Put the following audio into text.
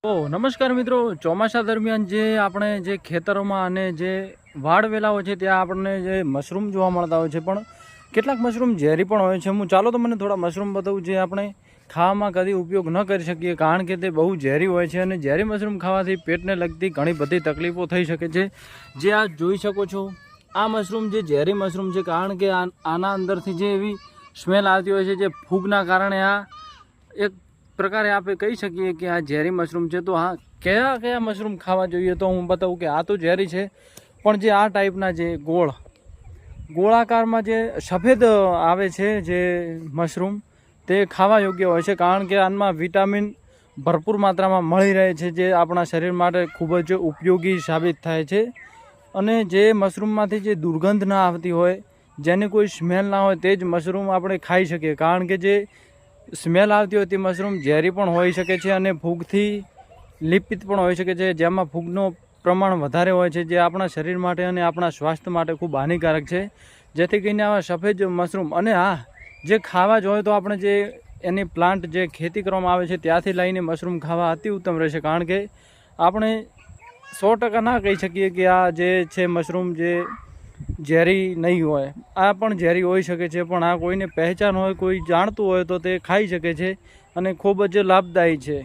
નમસ્કાર મિત્રો, ચોમાસા દરમિયાન જે આપણે જે ખેતરોમાં અને જે વાડ વેલાઓ છે ત્યાં આપણને જે મશરૂમ જોવા મળતા હોય છે, પણ કેટલાક મશરૂમ ઝેરી પણ હોય છે। હું ચાલો તમને થોડા મશરૂમ બતાવું જે આપણે ખાવામાં કદી ઉપયોગ ન કરી શકીએ, કારણ કે તે બહુ ઝેરી હોય છે અને ઝેરી મશરૂમ ખાવાથી પેટને લગતી ઘણી બધી તકલીફો થઈ શકે છે। જે આ જોઈ શકો છો, આ મશરૂમ જે ઝેરી મશરૂમ છે, કારણ કે આના અંદરથી જે એવી સ્મેલ આવતી હોય છે, જે ફૂગના કારણે આ એક પ્રકારે આપણે કહી શકીએ કે આ ઝેરી મશરૂમ છે। તો હા, કયા કયા મશરૂમ ખાવા જોઈએ તો હું બતાવું કે આ તો ઝેરી છે, પણ જે આ ટાઈપના જે ગોળાકારમાં જે સફેદ આવે છે જે મશરૂમ, તે ખાવા યોગ્ય હોય છે, કારણ કે આમાં વિટામિન ભરપૂર માત્રામાં મળી રહે છે, જે આપણા શરીર માટે ખૂબ જ ઉપયોગી સાબિત થાય છે। અને જે મશરૂમમાંથી જે દુર્ગંધ ના આવતી હોય, જેની કોઈ સ્મેલ ના હોય, તે જ મશરૂમ આપણે ખાઈ શકીએ, કારણ કે જે સ્મેલ આવતી હોય તે મશરૂમ ઝેરી પણ હોઈ શકે છે અને ફૂગથી લિપિત પણ હોઈ શકે છે, જેમાં ફૂગનું પ્રમાણ વધારે હોય છે, જે આપણા શરીર માટે અને આપણા સ્વાસ્થ્ય માટે ખૂબ હાનિકારક છે। જેથી કરીને આવા સફેદ મશરૂમ, અને હા, જે ખાવા જ હોય તો આપણે જે એની પ્લાન્ટ જે ખેતી કરવામાં આવે છે ત્યાંથી લઈને મશરૂમ ખાવા અતિ ઉત્તમ રહેશે, કારણ કે આપણે 100% ના કહી શકીએ કે આ જે છે મશરૂમ જે ઝેરી નહીં હોય। આ પણ ઝેરી હોઈ શકે છે, પણ આ કોઈને પહેચાન હોય, કોઈ જાણતું હોય તો તે ખાઈ શકે છે અને ખૂબ જ લાભદાયી છે।